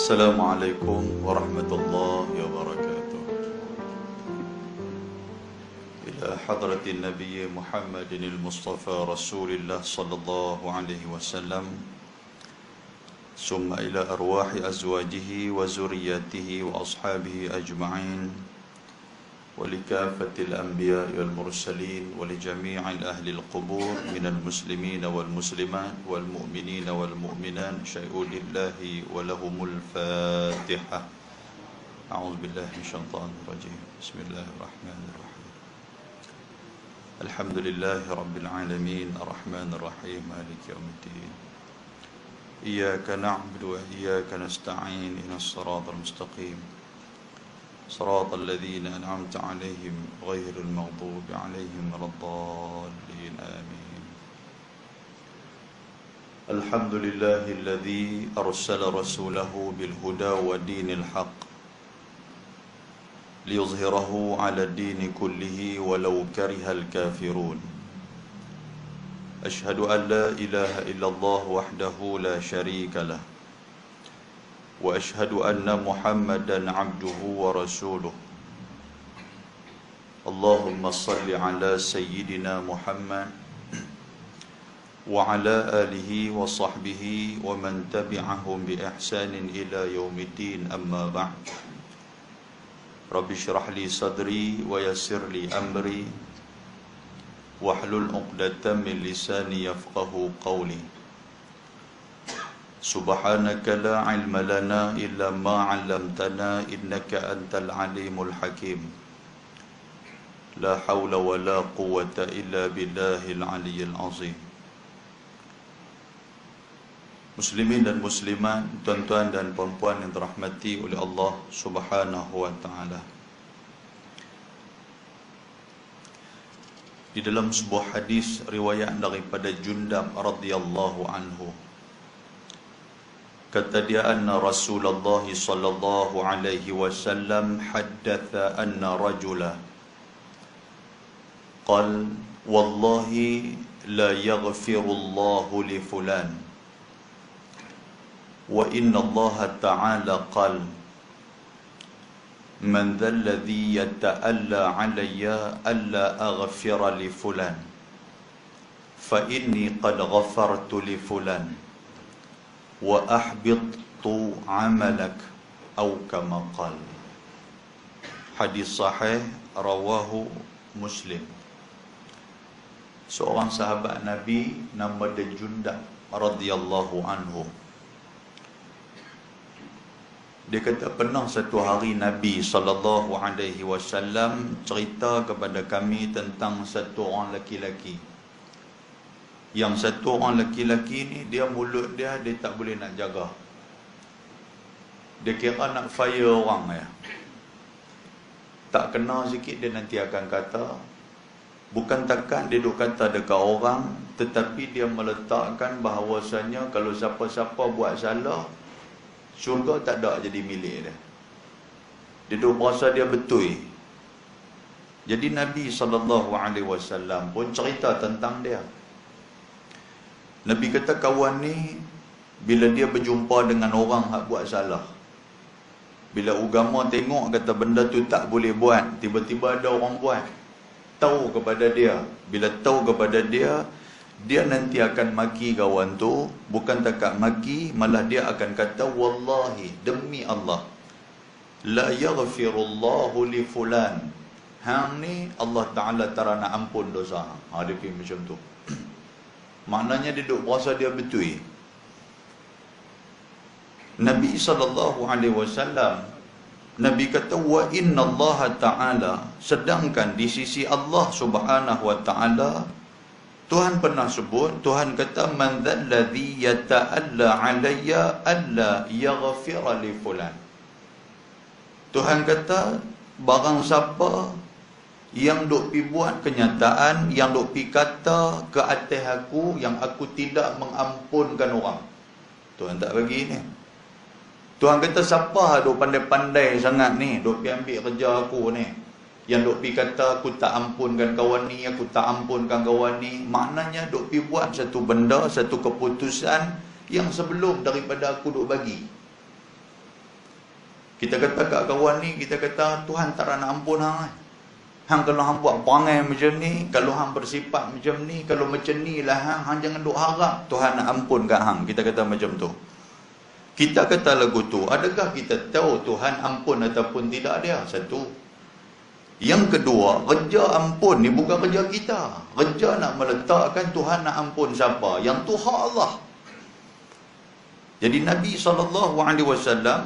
Assalamualaikum warahmatullahi wabarakatuh. Ila hadratin Nabi Muhammadin al-Mustafa Rasulillah sallallahu alaihi wasallam. Summa ila arwahi azwajihi wa zuriyatihi wa ashabihi ajma'in. ولكافة الأنبياء والمرسلين ولجميع أهل القبور من المسلمين والمسلمات والمؤمنين والمؤمنات شهدوا لله ولهم الفاتحة. أعوذ بالله من الشيطان الرجيم. بسم الله الرحمن الرحيم. الحمد لله رب العالمين الرحمن الرحيم مالك يوم الدين. إياك نعبد وإياك نستعين إهدنا الصراط المستقيم صراط الذين أنعمت عليهم غير المغضوب عليهم ولا الضالين آمين. الحمد لله الذي أرسل رسوله بالهدى ودين الحق ليظهره على الدين كله ولو كره الكافرون. أشهد أن لا إله إلا الله وحده لا شريك له وأشهد أن محمدًا عبده ورسوله. اللهم صل على سيدنا محمد وعلى آله وصحبه ومن تبعهم بإحسان إلى يوم الدين. أما بعد. رب اشرح لي صدري ويسر لي أمري واحلل عقدة من لساني يفقه قولي. سبحانك لا علم لنا إلا ما علمتنا إنك أنت العليم الحكيم. لا حول ولا قوة إلا بالله العلي العظيم. Muslimin dan muslimat, tuan-tuan dan puan-puan yang dirahmati oleh Allah Subhanahu wa taala. Di dalam sebuah hadis riwayat daripada Jundab radhiyallahu anhu, kata dia, anna Rasulullah sallallahu alaihi wasallam haddatha anna rajula qal wallahi la yaghfirullahu li fulan wa inna Allah ta'ala qal man dhal ladhi yata'alla alayya alla aghfira li fulan fa inni qad ghafartu li fulan wa ahbittu amalak atau kama qal. Hadis sahih rawahu Muslim. Seorang sahabat Nabi nama dia Jundab radhiyallahu anhu. Dia kata, pernah satu hari Nabi sallallahu alaihi wasallam cerita kepada kami tentang satu orang lelaki-lelaki. Yang satu orang lelaki-lelaki ni, dia mulut dia tak boleh nak jaga. Dia kira nak fire orang ya. Tak kena sikit dia nanti akan kata. Bukan takkan dia duk kata dekat orang, tetapi dia meletakkan bahawasanya kalau siapa-siapa buat salah, syurga tak ada jadi milik dia. Dia duk berasa dia betul. Jadi Nabi SAW pun cerita tentang dia. Nabi kata, kawan ni bila dia berjumpa dengan orang yang buat salah, bila agama tengok kata benda tu tak boleh buat, tiba-tiba ada orang buat, tahu kepada dia. Bila tahu kepada dia, dia nanti akan maki kawan tu. Bukan takat maki, malah dia akan kata, wallahi, demi Allah, la yaghfirullahu li fulan, hang ni Allah Ta'ala tak nak ampun dosa. Dia pergi macam tu. Maknanya dia duduk berasa dia betul. Nabi SAW, Nabi kata, wa inna Allah Ta'ala, sedangkan di sisi Allah Subhanahu wa Ta'ala, Tuhan pernah sebut, Tuhan kata, man dhal ladhi yata'alla alayya alla yaghfira li fulan. Tuhan kata, barang siapa yang duk pi buat kenyataan, yang duk pi kata ke atas aku, yang aku tidak mengampunkan orang. Tuhan tak bagi ni. Tuhan kata, siapa duk pandai-pandai sangat ni, duk pi ambil kerja aku ni, yang duk pi kata aku tak ampunkan kawan ni, aku tak ampunkan kawan ni, maknanya duk pi buat satu benda, satu keputusan yang sebelum daripada aku duk bagi. Kita kata kat kawan ni, kita kata Tuhan tak nak ampun hang. Hang kalau hang buat perangai macam ni, kalau hang bersifat macam ni, kalau macam ni lah hang jangan duk harap Tuhan nak ampun kat hang. Kita kata macam tu. Kita kata lagu tu, adakah kita tahu Tuhan ampun ataupun tidak dia? Satu. Yang kedua, kerja ampun ni bukan kerja kita. Kerja nak meletakkan Tuhan nak ampun siapa? Yang tu hak Allah. Jadi Nabi SAW,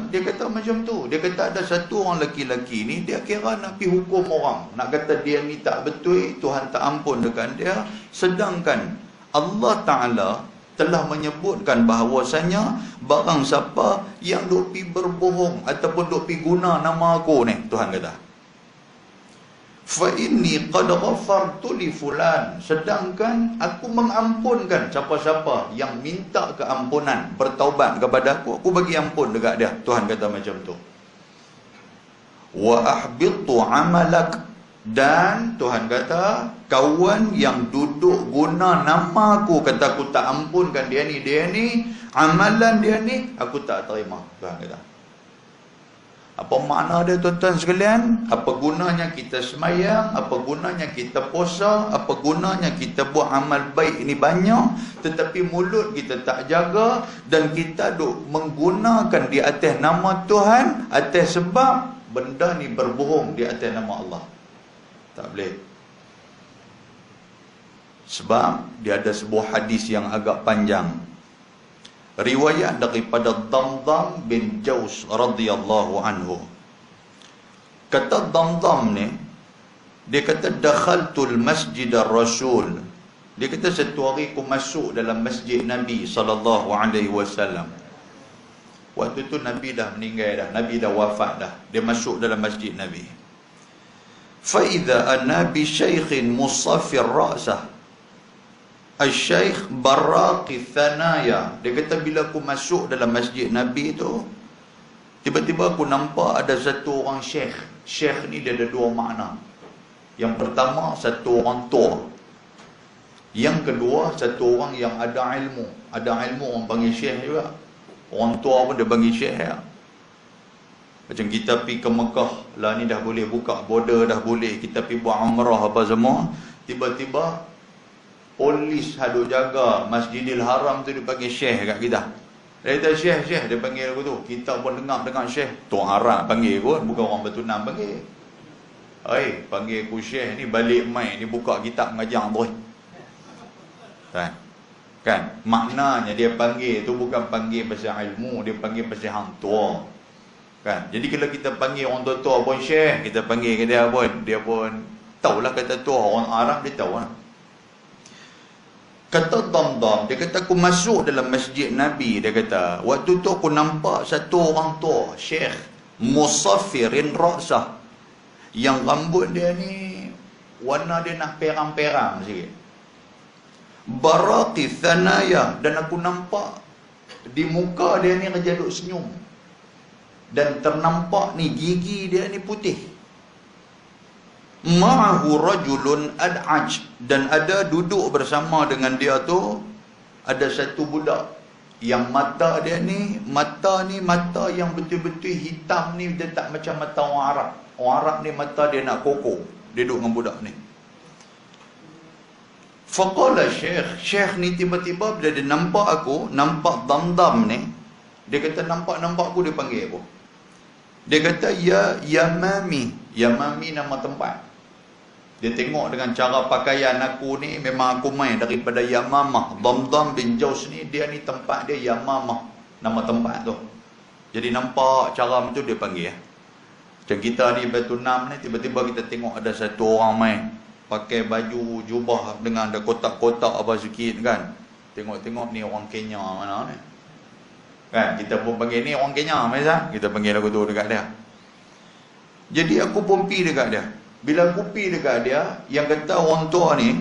dia kata macam tu. Dia kata ada satu orang lelaki-lelaki ni, dia kira nak pergi hukum orang. Nak kata dia ni tak betul, Tuhan tak ampun dekat dia. Sedangkan Allah Ta'ala telah menyebutkan bahawasanya barang siapa yang duk pergi berbohong ataupun duk pergi guna nama aku ni, Tuhan kata, fa inni qad ghafartu li fulan, sedangkan aku mengampunkan siapa-siapa yang minta keampunan, bertaubat kepada aku bagi ampun dekat dia. Tuhan kata macam tu. Wa ahbitu amalak, dan Tuhan kata kawan yang duduk guna nama aku, kata aku tak ampunkan dia ni, amalan dia ni aku tak terima. Tuhan kata. Apa makna dia tuan-tuan sekalian? Apa gunanya kita semayang? Apa gunanya kita puasa? Apa gunanya kita buat amal baik ini banyak, tetapi mulut kita tak jaga, dan kita duk menggunakan di atas nama Tuhan atas sebab benda ni berbohong di atas nama Allah. Tak boleh. Sebab dia ada sebuah hadis yang agak panjang, riwayat daripada Damdam bin Jaus radhiyallahu anhu. Kata Damdam ni, dia kata dakhaltul masjid ar-rasul. Dia kata satu hari aku masuk dalam masjid Nabi sallallahu alaihi wasallam. Waktu tu Nabi dah meninggal dah, Nabi dah wafat dah. Dia masuk dalam masjid Nabi. Fa idza ana bi syaikhin musaffir ra'sah, Al-Syaikh Barraqi Thanaya. Dia kata bila aku masuk dalam masjid Nabi tu, tiba-tiba aku nampak ada satu orang syekh. Syekh ni dia ada dua makna. Yang pertama, satu orang tua. Yang kedua, satu orang yang ada ilmu. Ada ilmu orang panggil syekh juga. Orang tua pun dia panggil syekh ya. Macam kita pergi ke Mekah, lah ni dah boleh buka border, dah boleh kita pergi buat umrah apa semua. Tiba-tiba polis hadut jaga Masjidil Haram tu dia panggil syekh kat kita. Dia kata syekh, dia panggil aku tu. Kita pun dengar syekh. Tuan Arab panggil kot, bukan orang Batu Enam panggil. Oi, panggil aku syekh ni, balik mai ni buka kitab mengajar tu. Kan? Maknanya dia panggil tu bukan panggil pasal ilmu, dia panggil pasal hang tua. Kan? Jadi kalau kita panggil orang tua-tua pun syekh, kita panggil ke dia pun tahulah kata tua. Orang Arab dia tahu lah. Kata Damdam, dia kata aku masuk dalam masjid Nabi, dia kata waktu tu aku nampak satu orang tua, syekh musaffirin ra'sah, yang rambut dia ni warna dia nak perang-perang sikit, baraqi thanaya, dan aku nampak di muka dia ni kerja duk senyum, dan ternampak ni gigi dia ni putih. Ma'ahu rajulun ad'aj, dan ada duduk bersama dengan dia tu ada satu budak yang mata dia ni mata yang betul-betul hitam ni, dia tak macam mata orang Arab. Orang Arab ni mata dia nak koko. Dia duduk dengan budak ni. Faqala syekh ni tiba-tiba bila dia nampak aku, nampak Damdam ni, dia kata nampak aku, dia panggil aku. Dia kata ya Yamami. Yamami nama tempat. Dia tengok dengan cara pakaian aku ni, memang aku main daripada Yamamah. Damdam bin Jaus ni, dia ni tempat dia Yamamah, nama tempat tu. Jadi nampak cara macam tu dia panggil. Macam kita ni Batu Enam ni, tiba-tiba kita tengok ada satu orang main pakai baju jubah dengan ada kotak-kotak apa sikit kan. Tengok-tengok ni orang Kenya mana ni. Kan, kita pun panggil ni orang Kenya, Maizah. Kita panggil aku tu dekat dia. Jadi aku pun pergi dekat dia. Bila aku pergi dekat dia, yang kata orang tua ni,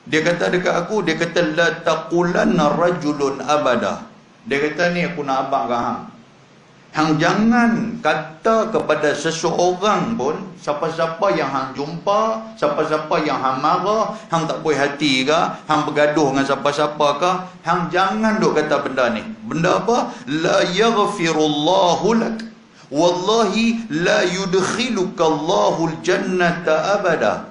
dia kata dekat aku, dia kata la taqulanna rajulun abada. Dia kata ni aku nak abang kat hang. Hang jangan kata kepada seseorang pun, siapa-siapa yang hang jumpa, siapa-siapa yang hang marah, hang tak puas hati ke, hang bergaduh dengan siapa-siapa ke, hang jangan duk kata benda ni. Benda apa? La yaghfirullahu lak. wallahi la yudkhiluka Allahul jannata abada.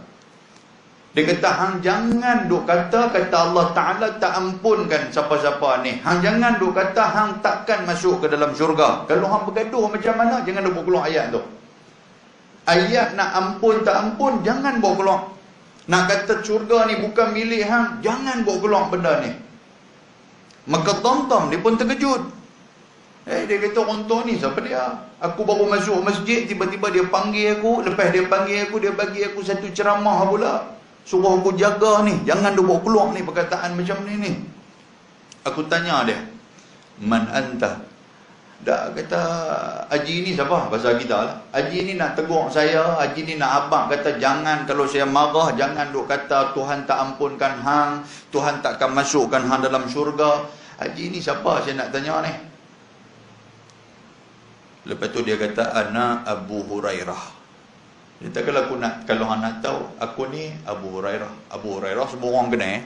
Dia kata, hang jangan duk kata Allah Ta'ala tak ampunkan siapa-siapa ni. Hang jangan duk kata hang takkan masuk ke dalam syurga. Kalau hang bergaduh macam mana, jangan duk keluar ayat tu. Ayat nak ampun tak ampun, jangan bawa keluar. Nak kata syurga ni bukan milik hang, jangan bawa keluar benda ni. Maka Damdam dia pun terkejut. Dia kata, orang tu ni siapa dia? Aku baru masuk masjid, tiba-tiba dia panggil aku. Lepas dia panggil aku, dia bagi aku satu ceramah pula. Suruh aku jaga ni, jangan dia bawa keluar ni perkataan macam ni. Aku tanya dia, man anta? Dah kata, Haji ni siapa? Bahasa kita lah. Haji ni nak tegur saya, Haji ni nak abang kata jangan, kalau saya marah, jangan duk kata Tuhan tak ampunkan hang, Tuhan takkan masukkan hang dalam syurga. Haji ni siapa saya nak tanya ni? Lepas tu dia kata, ana Abu Hurairah. Dia kata, kalau hang nak tahu, aku ni Abu Hurairah. Abu Hurairah semua orang kenal.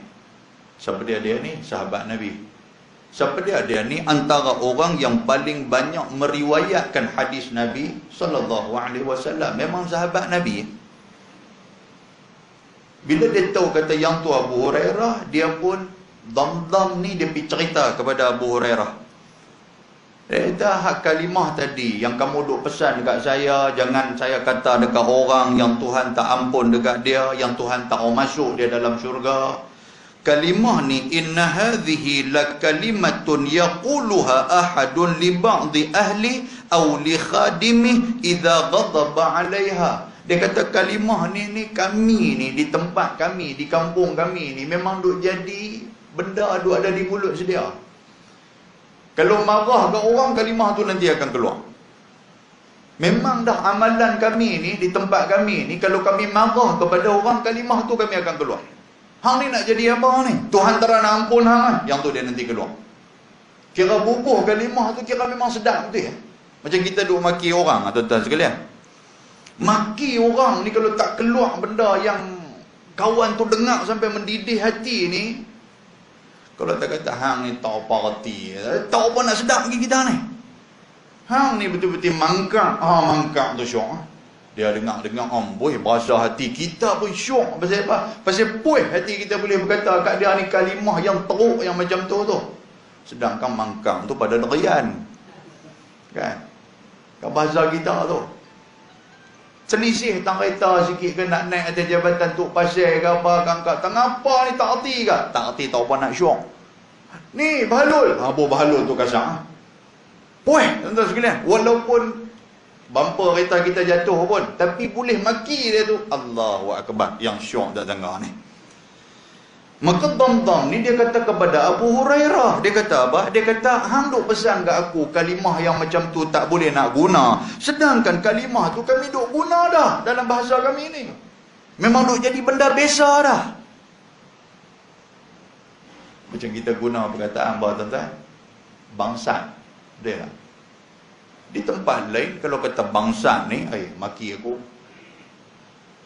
Siapa dia? Dia ni sahabat Nabi. Siapa dia? Dia ni antara orang yang paling banyak meriwayatkan hadis Nabi SAW. Memang sahabat Nabi. Bila dia tahu kata yang tu Abu Hurairah, dia pun Damdam ni dia pergi cerita kepada Abu Hurairah. Dia kata, hak kalimah tadi yang kamu duk pesan dekat saya, jangan saya kata dekat orang yang Tuhan tak ampun dekat dia, yang Tuhan tak mau masuk dia dalam syurga. Kalimah ni, inna hadhihi la kalimatun yaquluha ahadun li ba'di ahli aw li khadimih idza ghadaba 'alaiha. Dia kata kalimah ni kami ni di tempat kami, di kampung kami ni memang duk jadi benda duk ada di mulut sedia. Kalau marah ke orang, kalimah tu nanti akan keluar. Memang dah amalan kami ni di tempat kami ni, kalau kami marah kepada orang, kalimah tu kami akan keluar. Hang ni nak jadi apa ni? Tuhan tak nak ampun hang, yang tu dia nanti keluar. Kira bubuh kalimah tu kira memang sedap betul ya. Macam kita duk maki orang, tuan-tuan sekalian. Maki orang ni kalau tak keluar benda yang kawan tu dengar sampai mendidih hati ni, kalau tak kata hang ni tak apa reti, tak apa nak sedap lagi kita ni. Hang ni betul-betul mangkak. Mangkak tu syok. Dia dengar amboi berasa hati kita pun syok. Pasal apa? Pasal puih hati kita boleh berkata kat dia ni kalimah yang teruk yang macam tu. Sedangkan mangkak tu pada derian. Kan? Kat bahasa kita tu. Selisih tang kereta sikit ke nak naik atas jabatan Tok Pasir ke apa ke angkat. Tang apa ni tak erti ke? Tak erti tak apa nak syok. Ni bahalul. Apa bahalul tu kasar? Puih, tuan-tuan sekalian. Walaupun bumper kereta kita jatuh pun, tapi boleh maki dia tu. Allahu Akbar. Yang syok tak dengar ni. Maka Damdam ni dia kata kepada Abu Hurairah. Dia kata apa? Dia kata, hang duk pesan kat aku kalimah yang macam tu tak boleh nak guna. Sedangkan kalimah tu kami duk guna dah dalam bahasa kami ni. Memang duk jadi benda biasa dah. Macam kita guna perkataan apa tuan-tuan? Bangsat. Dia di tempat lain kalau kata bangsat ni, maki aku.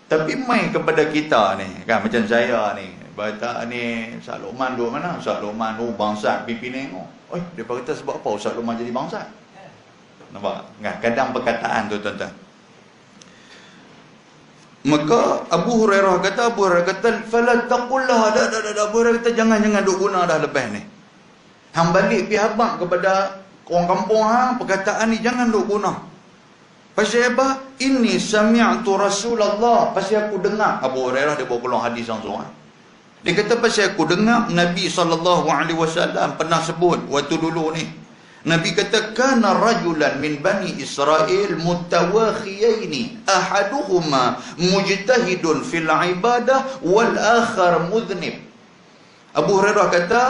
Tapi main kepada kita ni, kan macam saya ni, kata ni Ustaz Luqman duduk mana? Ustaz Luqman bangsat pipi nengok. Dia kata sebab apa Ustaz Luqman jadi bangsat? Nampak? Kadang perkataan tu tuan-tuan. Maka Abu Hurairah kata, fala taqullah, dah Abu Hurairah kata jangan duk guna dah lepas ni. Hang balik pi habaq kepada orang kampung hang, perkataan ni jangan duk guna. Pasal apa? Inni sami'tu Rasulullah. Pasal aku dengar. Abu Hurairah dia bawa keluar hadis langsung. Dia kata pasal aku dengar Nabi SAW pernah sebut waktu dulu ni. Nabi kata, kana rajulan min bani Israel mutawakhiyaini ahaduhuma mujtahidun fil ibadah wal akhar mudhnib. Abu Hurairah kata,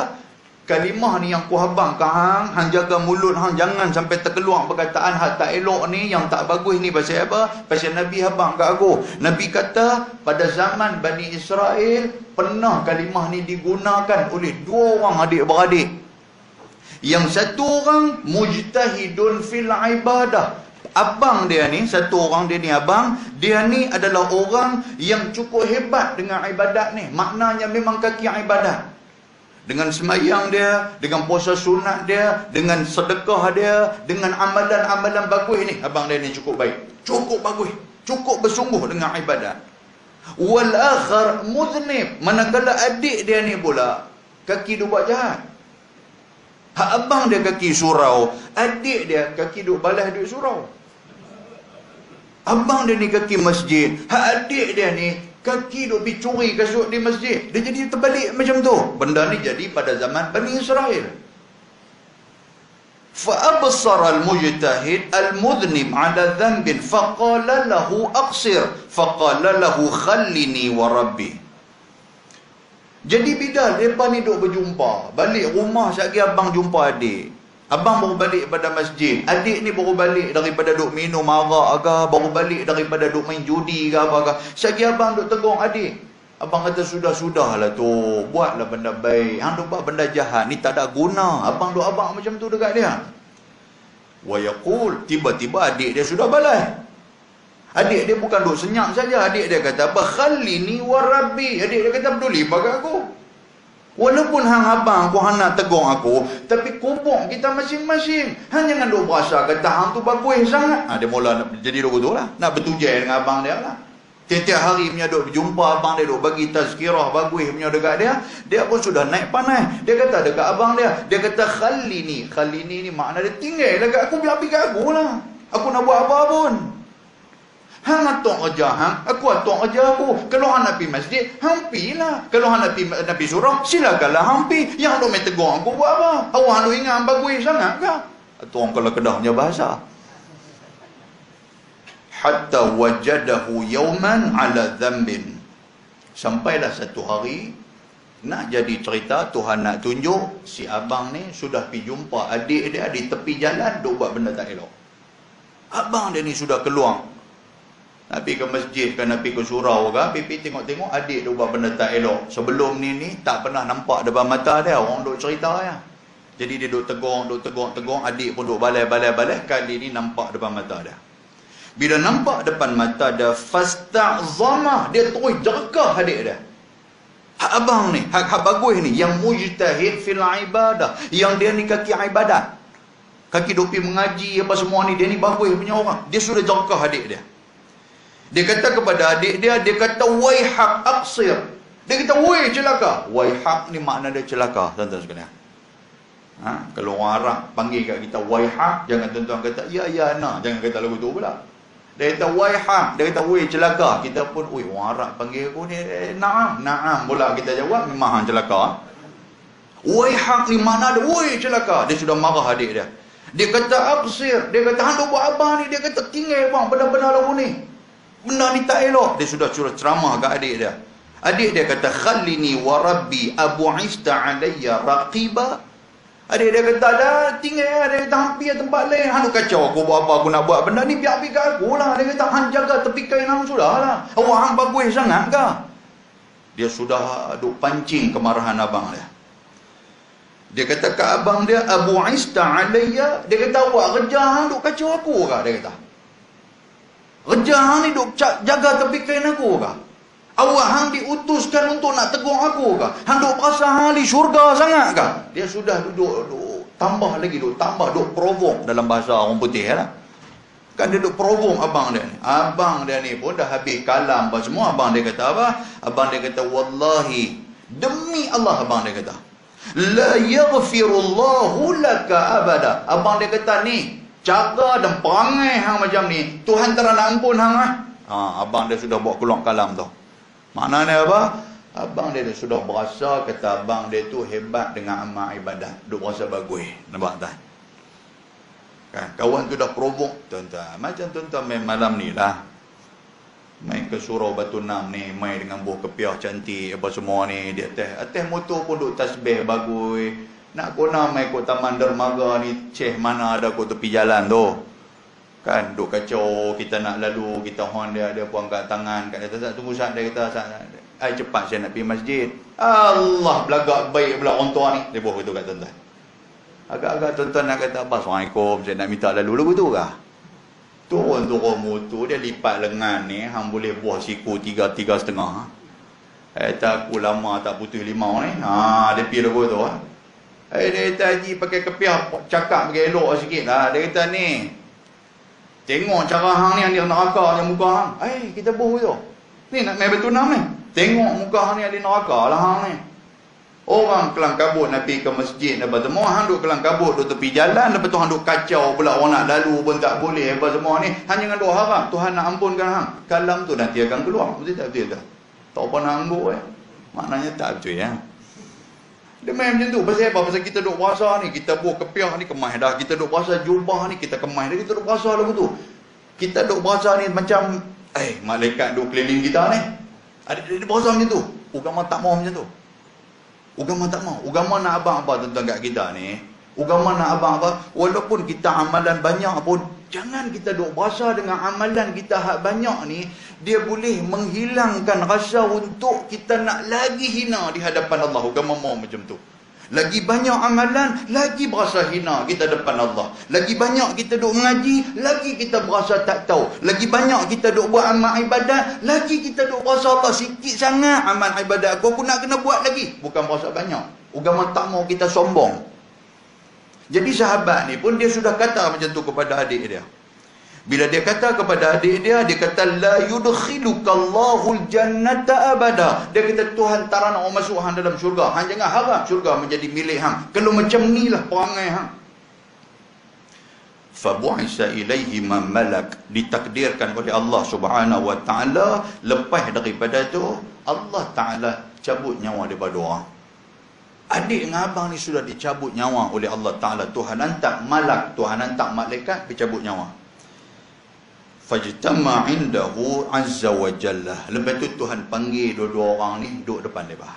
kalimah ni yang ku habang ke hang jaga mulut hang, jangan sampai terkeluar perkataan hal tak elok ni, yang tak bagus ni. Pasal apa? Pasal Nabi habang ke aku. Nabi kata pada zaman Bani Israel pernah kalimah ni digunakan oleh dua orang adik-beradik. Yang satu orang mujtahidun fil ibadah. Abang dia ni, satu orang dia ni abang, dia ni adalah orang yang cukup hebat dengan ibadat ni. Maknanya memang kaki ibadat. Dengan semayang dia, dengan puasa sunat dia, dengan sedekah dia, dengan amalan-amalan bagus ni, abang dia ni cukup baik, cukup bagus, cukup bersungguh dengan ibadat. Wal akhar muznib, manakala adik dia ni pula kaki dia buat jahat. Hak abang dia kaki surau, adik dia kaki duk balas duit surau. Abang dia ni kaki masjid, hak adik dia ni kaki duk pergi curi kasut di masjid. Dia jadi terbalik macam tu. Benda ni jadi pada zaman Bani Israel. Fa absara al-mujtahid al-mudhnib ala dhanbin faqala lahu aqsir faqala lahu khallini wa rabbi. Jadi bila mereka ni duk berjumpa, balik rumah sekali abang jumpa adik. Abang baru balik pada masjid. Adik ni baru balik daripada duk minum arak ke, baru balik daripada duk main judi ke apa ke. Sekali abang duk tegur adik. Abang kata sudah-sudahlah tu, buatlah benda baik. Hang duk buat benda jahat ni tak ada guna. Abang duk abang macam tu dekat dia. Wa yaqul, tiba-tiba adik dia sudah balas. Adik dia bukan duk senyap saja. Adik dia kata, "Bakhallini wa rabbi." Adik dia kata, "Peduli bagi aku. Walaupun hang abang aku hang nak tegur aku, tapi kubur kita masing-masing. Hang jangan duk berasa kata hang tu bagus sangat." Dia mula jadi duk tu lah. Nak bertujai dengan abang dia lah. Tiap-tiap hari punya duk berjumpa abang dia, duk bagi tazkirah bagus punya dekat dia. Dia pun sudah naik panas. Dia kata dekat abang dia, dia kata, "Khallini." Khallini ni makna dia tinggal dekat aku, biar pergi kat aku lah. Aku nak buat apa pun. Hang atok kerja hang, aku atok kerja aku. Kalau hang nak pergi masjid, hang pergilah. Kalau hang nak pergi surau, silakanlah hang pergi. Yang duk main tegur aku buat apa? Awak hang duk ingat hang bagus sangat ke? Atau orang kalau Kedah punya bahasa. Hatta wajadahu yawman ala dhanbin. Sampailah satu hari, nak jadi cerita, Tuhan nak tunjuk si abang ni sudah pergi jumpa adik dia di tepi jalan duk buat benda tak elok. Abang dia ni sudah keluar, nak pergi ke masjid ke, nak pergi ke surau ke, pergi tengok-tengok adik dia buat benda tak elok. Sebelum ni tak pernah nampak depan mata dia, orang duk cerita ya. Jadi dia duk tegur, adik pun duk balai. Kali ni nampak depan mata dia. Bila nampak depan mata dia, fasta'zama, dia terus jerkah adik dia. Hak abang ni, hak bagus ni, yang mujtahid fil ibadah, yang dia ni kaki ibadat, kaki duk pergi mengaji apa semua ni, dia ni bagus punya orang. Dia sudah jerkah adik dia. Dia kata kepada adik dia, dia kata, "Waihak aqsir." Dia kata, "Wai celaka." Waihak ni makna dia celaka, tuan-tuan sekalian. Kalau orang Arab panggil kat kita waihak, jangan tuan-tuan kata, "Ya nak." Jangan kata lagu tu pula. Dia kata waihak, dia kata wai celaka. Kita pun, orang Arab panggil aku ni, na'am pula kita jawab, memang hang celaka. Waihak ni makna dia, wai celaka. Dia sudah marah adik dia. Dia kata aqsir, dia kata hang buat abang ni, dia kata tinggal bang benar-benar lagu ni. Benda ni tak elok. Dia sudah ceramah kat adik dia. Adik dia kata, "Khallini wa rabbi abu'ista alayya raqiba." Adik dia kata, "Dah tinggal." Dia kata, "Hampir tempat lain. Hang kacau aku buat apa, aku nak buat benda ni, biar pergi kat aku lah." Dia kata, "Hang jaga tepi kain hang sudah lah. Awak hang bagus sangat ke?" Dia sudah duk pancing kemarahan abang dia. Dia kata ke abang dia, "Abu'ista alayya." Dia kata, "Awak kerja hang duk kacau aku ke?" Dia kata, "Kerja hang ni duk jaga tepi kain aku ke? Awak hang diutuskan untuk nak tegur aku ke? Hang duk perasa hang di syurga sangat ke?" Dia sudah duduk tambah lagi, duk provoke dalam bahasa orang putih lah. Kan dia duk provoke abang dia ni. Abang dia ni pun dah habis kalam apa semua. Abang dia kata apa? Abang dia kata, "Wallahi, demi Allah," abang dia kata, "la yaghfirullahu laka abada." Abang dia kata, ni cara dan perangai hang macam ni, Tuhan tak nak ampun hang lah. Abang dia sudah buat keluar kalam tu. Maknanya apa? Abang dia sudah berasa, kata abang dia tu hebat dengan amal ibadat. Duk berasa bagus. Nampak tak? Kan? Kawan tu dah provoke, tuan-tuan. Macam tuan-tuan main malam ni lah. Main ke surau Batu Nam ni, main dengan buah kepiah cantik apa semua ni. Di atas motor pun duk tasbih bagus. Nak kena main kot Taman Dermaga ni, mana ada kot tepi jalan tu. Kan, duk kacau, kita nak lalu, kita horn dia pun angkat tangan kat atas. Tunggu saat dia kata, cepat saya nak pergi masjid. Allah, belagak baik pula orang tua ni. Dia buat begitu kat tuan-tuan. Agak-agak tuan-tuan nak kata, "Assalamualaikum, saya nak minta lalu." Lalu tu kah? Turun motor, dia lipat lengan ni, hang boleh buah siku 3.5. Tak aku lama tak putus limau ni. Dia pergi lagu tu. Dia kata Haji pakai kepiah cakap pakai elok sikit lah. Dia kata ni, tengok cara hang ni yang neraka yang muka hang. Kita buh tu. Ni nak main betunam ni. Tengok muka hang ni ada neraka lah hang ni. Orang kelang kabut nak pergi ke masjid apa semua, hang duk kelang kabut duk tepi jalan, lepas tu hang duk kacau pula orang nak lalu pun tak boleh apa semua ni. Hang jangan duk harap Tuhan nak ampunkan hang. Kalam tu nanti akan keluar. Betul tak betul tak? Tak apa nak angguk Maknanya tak betul ya. Dia main macam tu. Pasal apa? Pasal kita duk puasa ni, kita buah kepiah ni kemas dah. Kita duk puasa jubah ni, kita kemas dah. Kita duk puasa lagu tu. Kita duk puasa ni macam malaikat duk keliling kita ni. Dia puasa macam tu. Agama tak mau macam tu. Agama tak mau. Agama nak abang apa tentang kat kita ni. Agama nak abang apa. Walaupun kita amalan banyak pun, jangan kita duk puasa dengan amalan kita hak banyak ni. Dia boleh menghilangkan rasa untuk kita nak lagi hina di hadapan Allah. Agama mau macam tu. Lagi banyak amalan, lagi berasa hina kita depan Allah. Lagi banyak kita duk mengaji, lagi kita berasa tak tahu. Lagi banyak kita duk buat amal ibadat, lagi kita duk berasa Allah sikit sangat amal ibadat aku nak kena buat lagi. Bukan berasa banyak. Agama tak mau kita sombong. Jadi sahabat ni pun dia sudah kata macam tu kepada adik dia. Bila dia kata kepada adik dia, dia kata la yudkhilukallahu aljannata abada. Dia kata Tuhan tak nak orang masuk hang dalam syurga. Hang jangan harap syurga menjadi milik hang. Kalau macam nilah perangai hang. Fa bu'isa ilaihi man malak, ditakdirkan oleh Allah Subhanahu wa taala, lepas daripada tu Allah taala cabut nyawa daripada orang. Adik dengan abang ni sudah dicabut nyawa oleh Allah taala. Tuhan hantar malak, Tuhan hantar malaikat dicabut nyawa. Fajtama indahu azza wa jalla. Lepas tu Tuhan panggil dua-dua orang ni duduk depan mereka.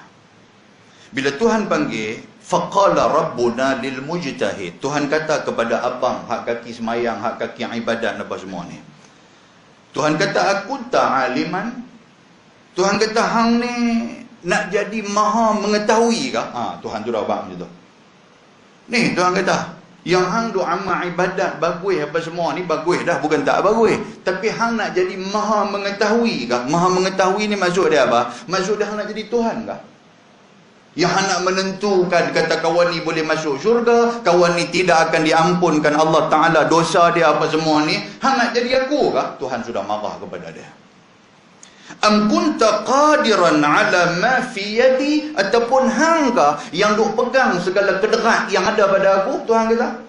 Bila Tuhan panggil, faqala rabbuna lil mujtahid. Tuhan kata kepada abang hak kaki semayang, hak kaki ibadat apa semua ni. Tuhan kata aku ta'aliman. Tuhan kata hang ni nak jadi maha mengetahui ke? Tuhan tu dah abang macam tu. Ni Tuhan kata, yang hang duk amal ibadat bagus apa semua ni bagus dah, bukan tak bagus. Tapi hang nak jadi maha mengetahui ke? Maha mengetahui ni maksud dia apa? Maksud dia hang nak jadi Tuhan ke? Yang hang nak menentukan kata kawan ni boleh masuk syurga, kawan ni tidak akan diampunkan Allah Ta'ala dosa dia apa semua ni. Hang nak jadi aku ke? Tuhan sudah marah kepada dia. Am kunta qadiran ala ma fi yadi, ataupun hangkah yang duk pegang segala kederat yang ada pada aku? Tuhan kata,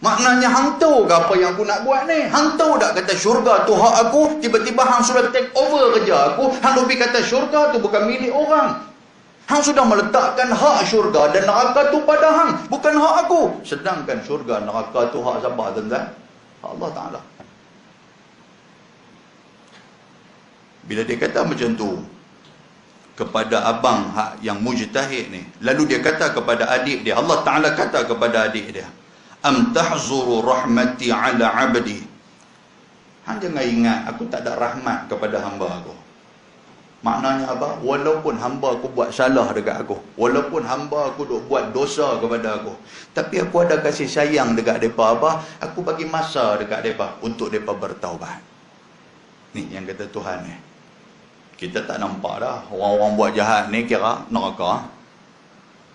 maknanya hang tahu ke apa yang aku nak buat ni? Hang tahu tak kata syurga tu hak aku? Tiba-tiba hang sudah take over kerja aku. Hang lebih kata syurga tu bukan milik orang. Hang sudah meletakkan hak syurga dan neraka tu pada hang, bukan hak aku. Sedangkan syurga neraka tu hak siapa tuan-tuan? Allah Ta'ala. Bila dia kata macam tu kepada abang yang mujtahid ni, lalu dia kata kepada adik dia, Allah Ta'ala kata kepada adik dia, am tahzuru rahmati ala abdi. Hang jangan ingat aku tak ada rahmat kepada hamba aku. Maknanya apa? Walaupun hamba aku buat salah dekat aku, walaupun hamba aku duk buat dosa kepada aku, tapi aku ada kasih sayang dekat mereka apa? Aku bagi masa dekat mereka untuk mereka bertaubat. Ni yang kata Tuhan ni. Kita tak nampak dah orang-orang buat jahat ni kira neraka.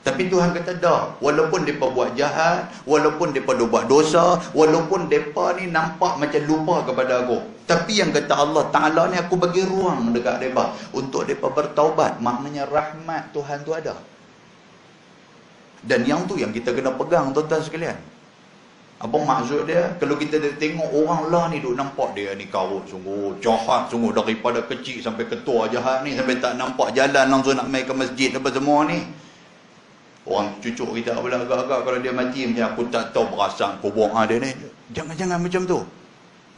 Tapi Tuhan kata dah, walaupun mereka buat jahat, walaupun mereka buat dosa, walaupun mereka ni nampak macam lupa kepada aku, tapi yang kata Allah Ta'ala ni aku bagi ruang dekat mereka untuk mereka bertaubat. Maknanya rahmat Tuhan tu ada. Dan yang tu yang kita kena pegang tuan-tuan sekalian. Apa maksud dia? Kalau kita tengok orang lah ni duk nampak dia ni karut sungguh, jahat sungguh, daripada kecil sampai ketua jahat ni, sampai tak nampak jalan langsung nak main ke masjid apa semua ni. Orang cucuk kita pula agak-agak kalau dia mati macam aku tak tahu perasaan kubur dia ni. Jangan-jangan macam tu.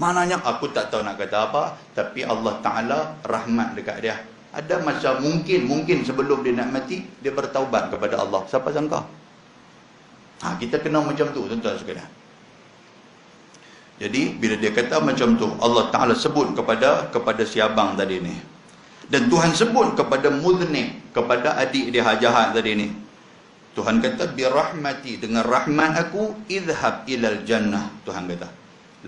Maknanya aku tak tahu nak kata apa, tapi Allah Ta'ala rahmat dekat dia. Ada masa mungkin sebelum dia nak mati, dia bertaubat kepada Allah. Siapa sangka? Kita kena macam tu tuan-tuan sekalian. Jadi bila dia kata macam tu, Allah Ta'ala sebut kepada si abang tadi ni. Dan Tuhan sebut kepada mudhnib, kepada adik dia jahat tadi ni. Tuhan kata birahmati, dengan rahmat aku, idhab ilal jannah. Tuhan kata,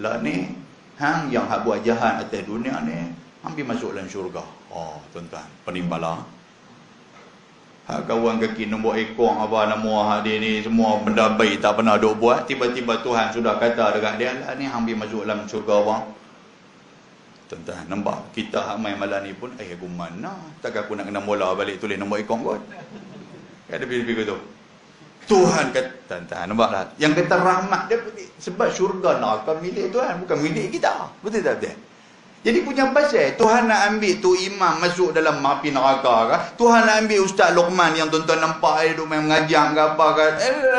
lah ni hang yang hak buat jahat atas dunia ni, hampir masuk dalam syurga. Oh, tuan-tuan, penimbala. Hak kawan kaki nombor ekor apa nama hak dia ni semua benda baik tak pernah duk buat, tiba-tiba Tuhan sudah kata dekat dia lah ni hang pergi masuk dalam syurga bang. Tuan-tuan nampak kita hak main malam ni pun aku mana takkan aku nak kena bola balik tulis nombor ekor kot. Kan ada pilih-pilih tu. Tuhan kata, tuan-tuan nampak tak? Yang kata rahmat dia sebab syurga neraka milik Tuhan bukan milik kita. Betul tak betul? Jadi punya pasal Tuhan nak ambil tu imam masuk dalam api neraka ke? Tuhan nak ambil Ustaz Luqman yang tuan-tuan nampak dia duk main mengajar ke apa ke?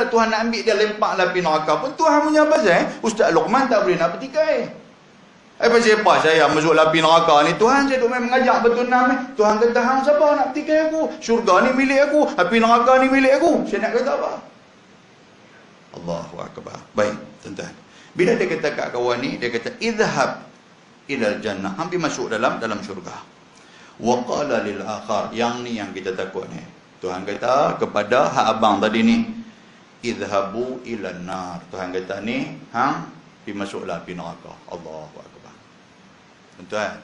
Tuhan nak ambil dia lempak dalam api neraka pun Tuhan punya pasal Ustaz Luqman tak boleh nak petikai. Pasal apa saya masuk dalam api neraka ni? Tuhan saya duk main mengajar betul-betul ni. Tuhan kata hang siapa nak petikai aku? Syurga ni milik aku, api neraka ni milik aku. Saya nak kata apa? Allahu akbar. Baik, tuan-tuan. Bila dia kata kat kawan ni, dia kata idhhab ilal jannah, hampir masuk dalam syurga. Wa qala lil akhar, yang ni yang kita takut ni. Tuhan kata kepada hak abang tadi ni, idhabu ilan nar. Tuhan kata ni, hang pergi masuklah api neraka. Allahu akbar. Tuan-tuan,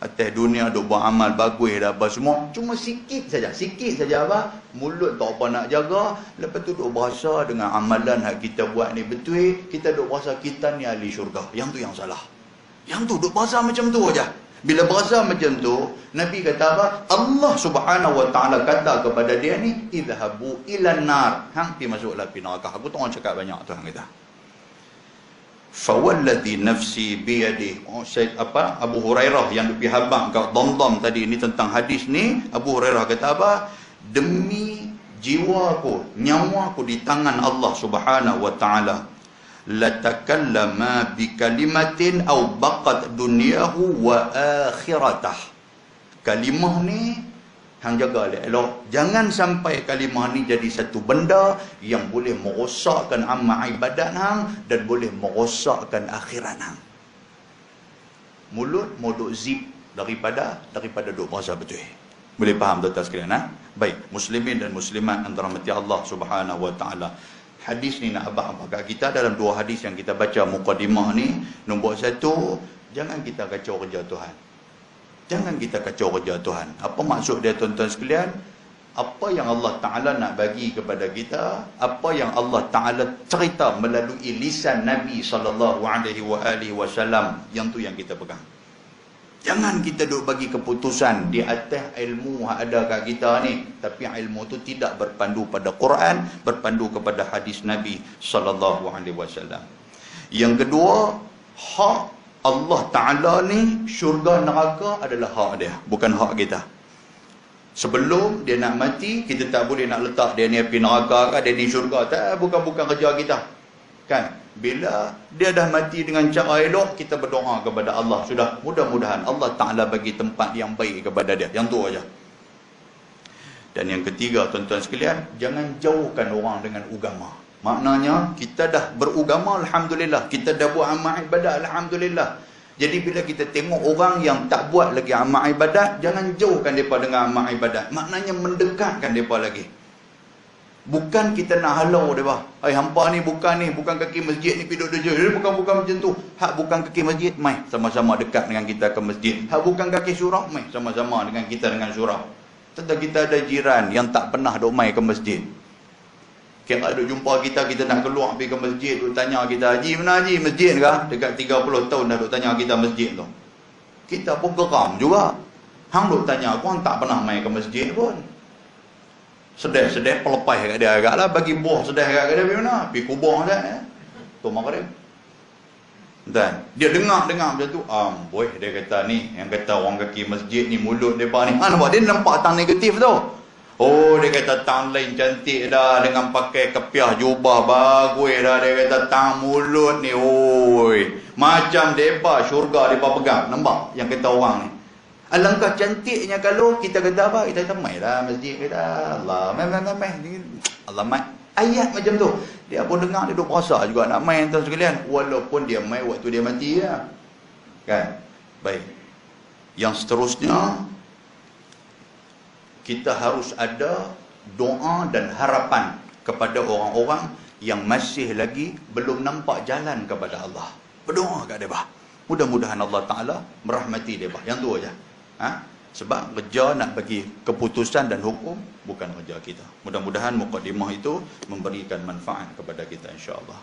atas dunia duk buat amal bagus dah apa semua, cuma sikit saja apa, mulut tak apa nak jaga, lepas tu duk berasa dengan amalan hak kita buat ni betul, kita duk berasa kita ni ahli syurga. Yang tu yang salah. Yang tu duk berasa macam tu aja. Bila berasa macam tu, Nabi kata apa? Allah Subhanahu wa taala kata kepada dia ni, idhabu ilan nar. Hang pergi masuklah api neraka. Aku tak orang cakap banyak Tuhan kata. Fawalladhi nafsi biyadi. Abu Hurairah yang pergi habang kat Dhamdham tadi ni tentang hadis ni, Abu Hurairah kata apa? Demi jiwaku, nyawaku di tangan Allah Subhanahu wa taala, latakallama bikalimatin aw baqat dunyahu wa akhiratah. Kalimah ni hang jaga elok. Jangan sampai kalimah ni jadi satu benda yang boleh merosakkan amal ibadat hang dan boleh merosakkan akhirat hang. Mulut modok zip daripada duk berasa betul. Boleh faham tuan-tuan sekalian Baik, muslimin dan muslimat antara mati Allah Subhanahu wa taala. Hadis ni nak abang kat kita dalam dua hadis yang kita baca mukadimah ni. Nombor satu, jangan kita kacau kerja Tuhan. Jangan kita kacau kerja Tuhan. Apa maksud dia tuan-tuan sekalian? Apa yang Allah Ta'ala nak bagi kepada kita, apa yang Allah Ta'ala cerita melalui lisan Nabi SAW, yang tu yang kita pegang. Jangan kita duk bagi keputusan di atas ilmu yang ada kat kita ni, tapi ilmu tu tidak berpandu pada Quran, berpandu kepada hadis Nabi SAW. Yang kedua, hak Allah Ta'ala ni, syurga neraka adalah hak dia, bukan hak kita. Sebelum dia nak mati, kita tak boleh nak letak dia ni api neraka ke, dia ni syurga. Tak, bukan kerja kita. Kan? Bila dia dah mati dengan cara elok, kita berdoa kepada Allah. Sudah, mudah-mudahan Allah Ta'ala bagi tempat yang baik kepada dia. Yang tu aja. Dan yang ketiga, tuan-tuan sekalian, jangan jauhkan orang dengan agama. Maknanya, kita dah beragama, Alhamdulillah. Kita dah buat amal ibadat, Alhamdulillah. Jadi bila kita tengok orang yang tak buat lagi amal ibadat, jangan jauhkan mereka dengan amal ibadat. Maknanya mendekatkan mereka lagi. Bukan kita nak halau mereka. Hampa ni, bukan kaki masjid ni pergi duduk je. Bukan macam tu. Hak bukan kaki masjid, mai sama-sama dekat dengan kita ke masjid. Hak bukan kaki surau, mai sama-sama dengan kita dengan surau. Tentu kita ada jiran yang tak pernah duk mai ke masjid. Kira duk jumpa kita nak keluar pergi ke masjid, duk tanya kita, Haji mana Haji? Masjid ke? Dekat 30 tahun dah duk tanya kita masjid tu. Kita pun geram juga. Hang duk tanya aku, hang tak pernah mai ke masjid pun. Sedih pelepas kat dia agak lah, bagi buah sedih kat dia pergi mana? Pergi kubur dah. Tu mak dia. Dan dia dengar macam tu, boy, dia kata ni, yang kata orang kaki masjid ni mulut depa ni. Nampak dia nampak tang negatif tu. Oh, dia kata tang lain cantik dah dengan pakai kepiah jubah bagus dah. Dia kata tang mulut ni, oi, macam depa syurga depa pegang. Nampak yang kata orang ni. Alangkah cantiknya kalau kita kata apa? Kita kata mai lah masjid, kita Allah mai. Allah mai. Ayat macam tu. Dia pun dengar, dia duk berasa juga nak main tuan sekalian, walaupun dia mai waktu dia mati ya. Kan? Baik. Yang seterusnya, kita harus ada doa dan harapan kepada orang-orang yang masih lagi belum nampak jalan kepada Allah. Berdoa kat mereka. Mudah-mudahan Allah Ta'ala merahmati mereka. Yang tu aja. Sebab kerja nak bagi keputusan dan hukum bukan kerja kita. Mudah-mudahan mukadimah itu memberikan manfaat kepada kita insya-Allah.